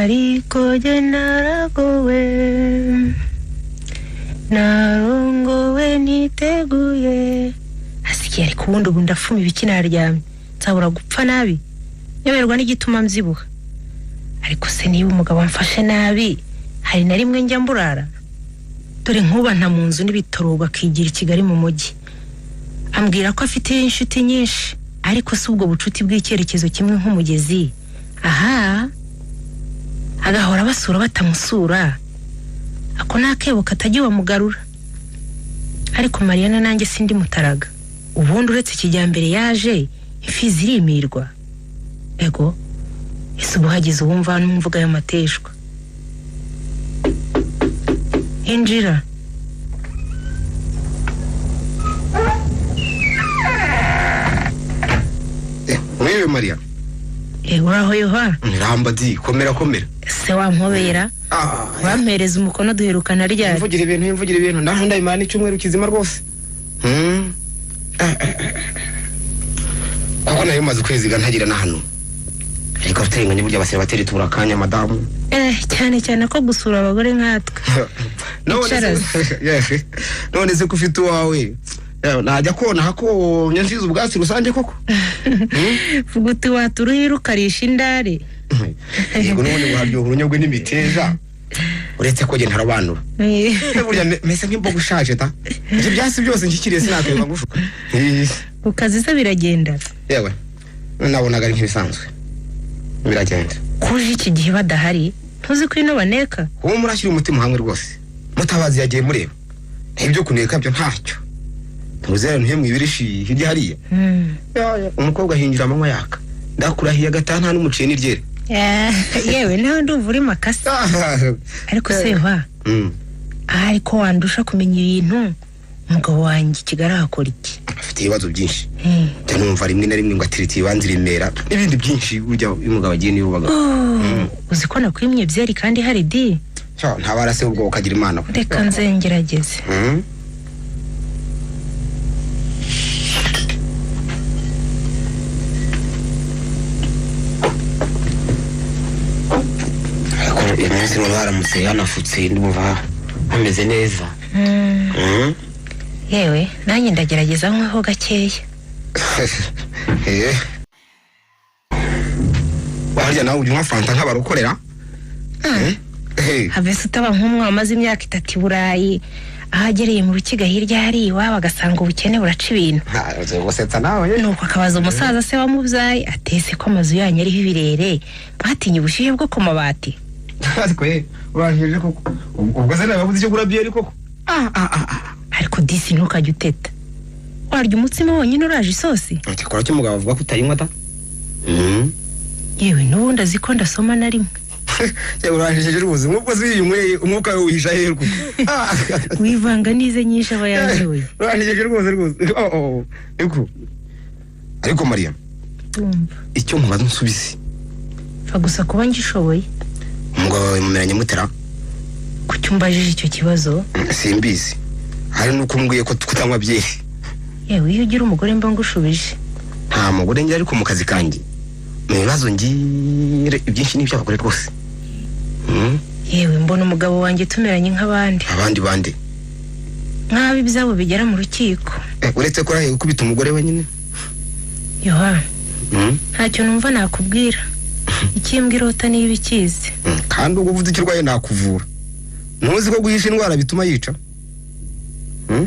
ariko jye naragowe narongowe niteguye hasigaye ariko ubundi ubu ndafuma ibiki naryamye nzabura gupfa nabi nyoberwa n'igituma mzibuha ariko se niba umugabo amfashe nabi hari na rimwe njya mburara dore nkuba nta mu nzu n'ibitoroga akigira i Kigali mu mujyi ambwira ko afite inshuti nyinshi ariko si ubwo bucuti bw'icyerekezo kimwe nk'umugezi aha agahora basura batamusura ako nakebo katagiye bamugarura ariko Mariana nanjye sindi mutaraga ubundi uretse kijyambere yaje ifizi irimirwa ego ese ubuhagize uwumva n'umvuga y'amateshwa injira wewe Maria uraho yoha Rambadi komera se wampobera wampereza umukono duherukana ryari mvugira ibintu ndahunda Imana icyumweru kizima rwose kuko nayo maze kweziga ntagira na hano ariko aftenganye burya basira bateri turakanya madamu cyane ko gusura abagore nkatwe none se kufite wawe najya kona hako nyanziza ubwatsi rusange koko fuguti waturuhira ukarisha indare yego none guhabyo urunyogwe n'imiteja uretse ko je ntarabanura burya mese nk'imbogo ushaje ta ibyo byasi byose nkikiriye sinakwemba ngushuka ukazi se biragenda yewe nabonaga ari nk'ibisanzwe biragenda kuje iki gihe badahari ntuzi ko ino baneka uwo murashyira umutima hamwe rwose mutabazi yagiye mureba ibyo kuneka byo ntacyo ntuzera ntihemwe ibirishi hirya hariya umukobwa hinjira amanywa yaka ndakurahiye agatana n'umuciye n'iryere yewe nawe ndumva uri makasi ariko seva ariko wandusha kumenya ibintu umugabo wanjye Kigali akora iki afite ibibazo byinshi numva rimwe na rimwe ngo atiriti ibanze rimera n'ibindi byinshi burya umugabo agiye niyo baga uzi ko nakwimye byeri kandi hari di nta barase ubwo ukagira Imana reka nzengerageze iminsi ngo baramutse yanafutse ndumva ameze neza yewe nanjye ndagerageza nk'aho gakeya warya nawe ujya Fanta nk'abarukorera habese utaba nk'umwe wamaze imyaka 3 i Burayi ahagereye mu Rukiga hirya hari iwabo agasanga ubukene buraca ibintu gusetsa nawe nuko akabaza umusaza se wamubyaye atese ko amazu yanyu ariho ibirere batinye ubushyuhe bwo ku mabati ariko uranjeje koko ubwo se nababuze icyo gura byeri koko ariko disi ntukajya uteta warya umutsima wonyine uraje isosi akora cyo mugabo avuga ko utayinywa ta yewe n'ubundi azi ko ndasoma na rimwe uranjeje rwose nk'ubwo ziyumwe umwuka wihisha herko wivanga nize nyinshi aba yanyoye uranjeje rwose eko ariko Maria icyo mubaza nsubize fa gusa kuba ngishoboye umugabo wawe mumeranye mutera kucyumbajije icyo kibazo simbizi hari nuko mbwiye ko kutanywa byeri yewe iyo ugira umugore mba ngushubije nta mugore ngira ariko mu kazi kanjye ibibazo ngire ibyinshi n'ibyo akore rwose yewe mbona umugabo wanjye tumeranye nk'abandi bande nk'abi byabo bigera mu rukiko uretse ko rahe gukubita umugore wenyine yoha ntacyo numva nakubwira ikimbwira uta niba ikizi kandi ubwo uvuze ikirwaye nakuvura ntuzi ko guhisha indwara bituma yica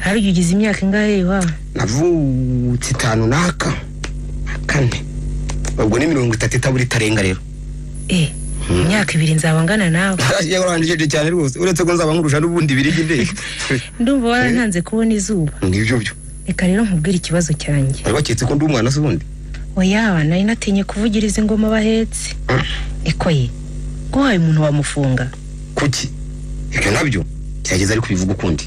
hari ugize imyaka ingahe yoha navutse 5 naka 4 ubwo ni 30 itaburi tarenga rero imyaka 2 nzaba ngana nawe yaranjeje cyane rwose uretse ko nzaba nkurusha n'ubundi birigi ndeke ndumva warantanze kubona izuba ngibyo byo reka rero nkubwira ikibazo cyanjye baketse ko ndi umwana se ubundi oya nari natinye kuvugiriza ingoma bahetse eko ye guhaye umuntu wamufunga kuki ibyo nabyo cyageze ari kubivuga ukundi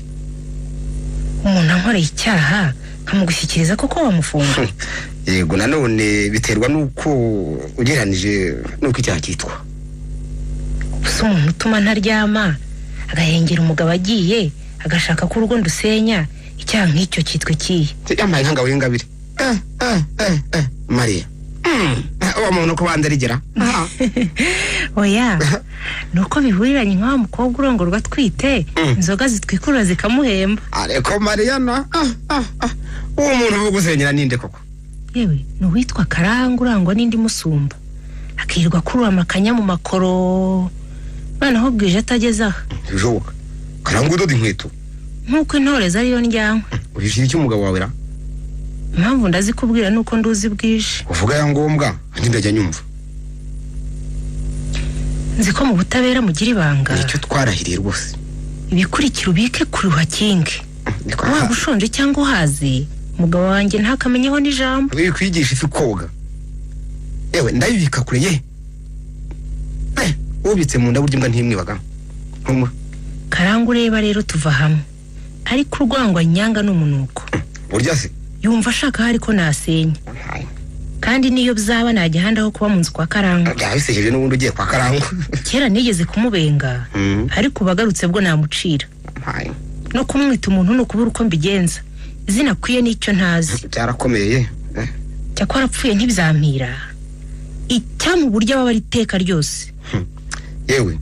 umuntu ankoreye icyaha nkamugushyikiriza koko wamufunga yego nanone biterwa nuko ugeranije nuko icyaha cyitwa gusa umuntu utuma ntaryama agahengera umugabo agiye agashaka ko urugo ndusenya icyaha nk'icyo cyitwa kiye yamaye nkanga w'ingabire Maria wa muntu ko bandarigera oya nuko bihuriranye nk'aho umukobwa urongorwa atwite inzoga zitwikurura zikamuhemba. Ariko Mariana uwo muntu uvuga usenyera ninde koko? Yewe nuwitwa Karanga urangwa n'indi musumba akirirwa kuruwa amakanya mu makoro noneho bwije atageze aha. Bijoka Karanga udoda inkweto nkuko intore zariyo ndyanwa. Urishira iki umugabo wawe ra? Impamvu ndazikubwira nuko nduzi bwije. Uvuga ya ngombwa andi ndajya nyumva. Nziko mu butabera mugira ibanga. Nicyo twarahiriye rwose. Ibikurikira ubike kuruha kinge. Waba ushonje cyangwa uhazi umugabo wanjye ntakamenyeho n'ijambo. Uri kwigisha ifi koga. Ewe ndayibika kure ye. Ubitse mu nda buryo imbwa ntimwibaga. Karanga ureba rero tuva hamwe. Ariko urwangwa nyanga n'umunuko. Burya se yumva ashaka hari ko nasenya. Kandi niyo byaba najya aho kuba mu nzu kwa Karanga. Byabisejeje n'ubundi ugiye kwa Karanga. Kera nigeze kumubenga ariko bagarutse bwo namucira. No kumwita umuntu no kubura uko mbigenza. Izina kwiye nicyo ntazi. Cyarakomeye. Cyakora apfuye ntibyampira. Icyamu buryo baba riteka ryose. Yewe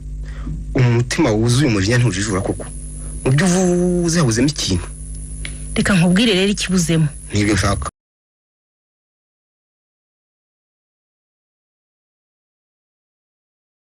umutima wuzuye umujinya ntujijura koko. Mu byo uvuze habuzemo ikintu. Reka nkubwire rero ikibuzemo. Nibyo nshaka.